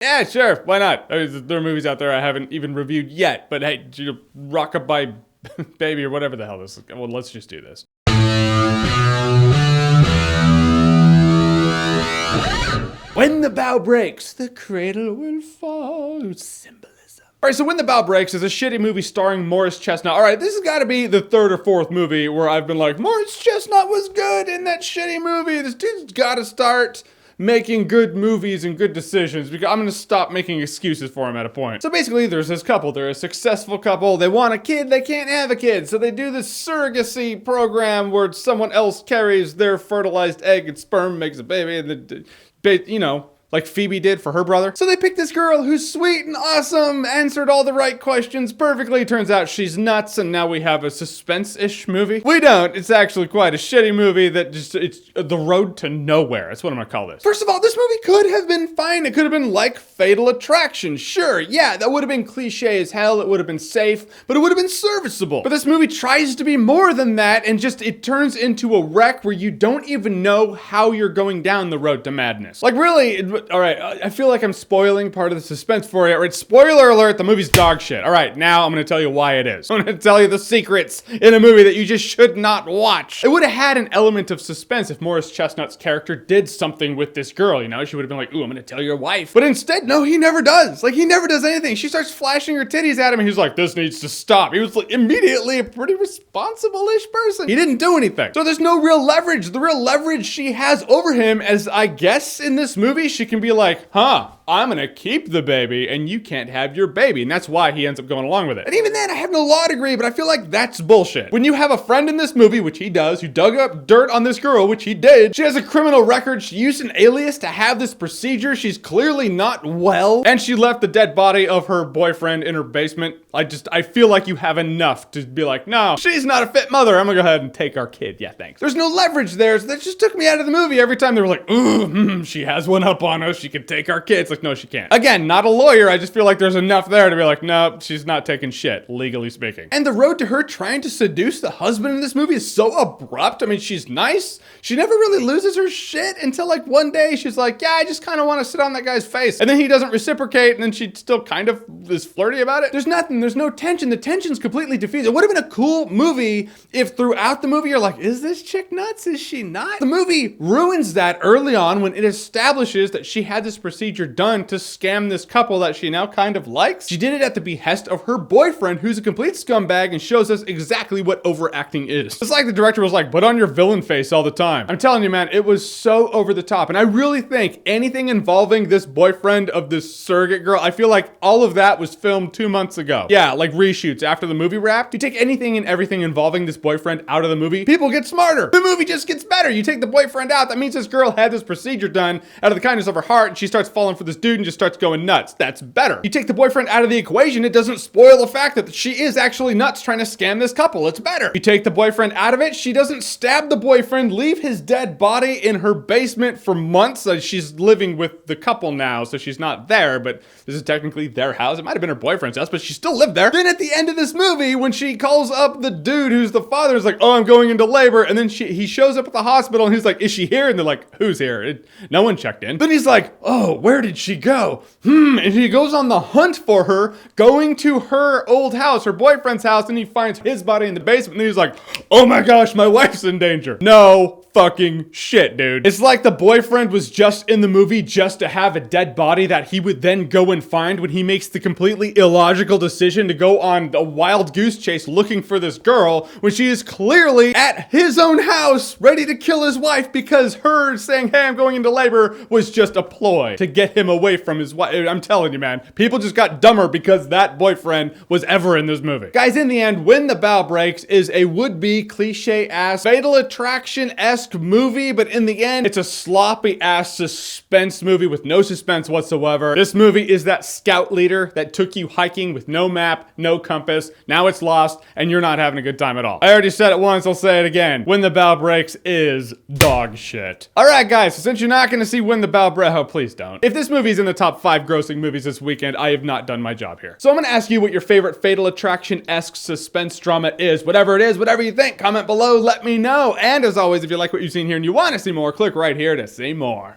Yeah, sure. Why not? I mean, there are movies out there I haven't even reviewed yet, but hey, Rockabye Baby or whatever the hell this is. Well, let's just do this. When the bough breaks, the cradle will fall. Symbolism. All right, so When the Bough Breaks is a shitty movie starring Morris Chestnut. All right, this has got to be the third or fourth movie where I've been like, Morris Chestnut was good in that shitty movie. This dude's got to start making good movies and good decisions because I'm going to stop making excuses for him at a point. So basically, there's this couple. They're a successful couple. They want a kid. They can't have a kid. So they do this surrogacy program where someone else carries their fertilized egg and sperm, makes a baby, and you know, like Phoebe did for her brother. So they picked this girl who's sweet and awesome, answered all the right questions perfectly. Turns out she's nuts, and now we have a suspense-ish movie. We don't. It's actually quite a shitty movie that just, it's the road to nowhere. That's what I'm gonna call this. First of all, this movie could have been fine. It could have been like Fatal Attraction. Sure, yeah, that would have been cliche as hell. It would have been safe, but it would have been serviceable. But this movie tries to be more than that, and just, it turns into a wreck where you don't even know how you're going down the road to madness. Like really, all right, I feel like I'm spoiling part of the suspense for you. All right, spoiler alert, the movie's dog shit. All right, now I'm gonna tell you why it is. I'm gonna tell you the secrets in a movie that you just should not watch. It would have had an element of suspense if Morris Chestnut's character did something with this girl, you know? She would have been like, ooh, I'm gonna tell your wife. But instead, no, he never does. Like, he never does anything. She starts flashing her titties at him, and he's like, this needs to stop. He was like, immediately a pretty responsible-ish person. He didn't do anything. So there's no real leverage. The real leverage she has over him, as I guess in this movie, she can be like, huh, I'm gonna keep the baby and you can't have your baby. And that's why he ends up going along with it. And even then, I have no law degree, but I feel like that's bullshit. When you have a friend in this movie, which he does, who dug up dirt on this girl, which he did, she has a criminal record, she used an alias to have this procedure, she's clearly not well, and she left the dead body of her boyfriend in her basement. I feel like you have enough to be like, no, she's not a fit mother. I'm gonna go ahead and take our kid. Yeah, thanks. There's no leverage there, so that just took me out of the movie every time they were like, ooh, she has one up on us, she can take our kids. Like, no, she can't. Again, not a lawyer. I just feel like there's enough there to be like, no, she's not taking shit, legally speaking. And the road to her trying to seduce the husband in this movie is so abrupt. I mean, she's nice. She never really loses her shit until like one day she's like, yeah, I just kind of want to sit on that guy's face. And then he doesn't reciprocate, and then she still kind of is flirty about it. There's nothing. There's no tension. The tension's completely defeated. It would have been a cool movie if throughout the movie you're like, is this chick nuts? Is she not? The movie ruins that early on when it establishes that she had this procedure done to scam this couple that she now kind of likes. She did it at the behest of her boyfriend, who's a complete scumbag, and shows us exactly what overacting is. It's like the director was like, put on your villain face all the time. I'm telling you, man, it was so over the top. And I really think anything involving this boyfriend of this surrogate girl, I feel like all of that was filmed 2 months ago. Yeah, like reshoots after the movie wrapped. You take anything and everything involving this boyfriend out of the movie, people get smarter. The movie just gets better. You take the boyfriend out, that means this girl had this procedure done out of the kindness of her heart, and she starts falling for this dude and just starts going nuts. That's better. You take the boyfriend out of the equation, it doesn't spoil the fact that she is actually nuts trying to scam this couple. It's better. You take the boyfriend out of it, she doesn't stab the boyfriend, leave his dead body in her basement for months. She's living with the couple now, so she's not there, but this is technically their house. It might have been her boyfriend's house, but she still lived there. Then at the end of this movie, when she calls up the dude who's the father, is like, oh, I'm going into labor, and then he shows up at the hospital, and he's like, is she here? And they're like, who's here? No one checked in. Then he's like, oh, where did she go? And he goes on the hunt for her, going to her old house, her boyfriend's house, and he finds his body in the basement, and he's like, oh my gosh, my wife's in danger. No fucking shit, dude. It's like the boyfriend was just in the movie just to have a dead body that he would then go and find when he makes the completely illogical decision to go on a wild goose chase looking for this girl when she is clearly at his own house ready to kill his wife because her saying, hey, I'm going into labor was just a ploy to get him away from his wife. I'm telling you, man, people just got dumber because that boyfriend was ever in this movie. Guys, in the end, When the Bough Breaks is a would-be cliche-ass Fatal Attraction-esque movie, but in the end, it's a sloppy-ass suspense movie with no suspense whatsoever. This movie is that scout leader that took you hiking with no map, no compass. Now it's lost, and you're not having a good time at all. I already said it once, I'll say it again. When the Bough Breaks is dog shit. Alright guys, so since you're not gonna see When the Bough Breaks, oh please don't. If this movie's in the top 5 grossing movies this weekend, I have not done my job here. So I'm gonna ask you what your favorite Fatal Attraction-esque suspense drama is. Whatever it is, whatever you think, comment below, let me know. And as always, if you like what you've seen here and you want to see more, click right here to see more.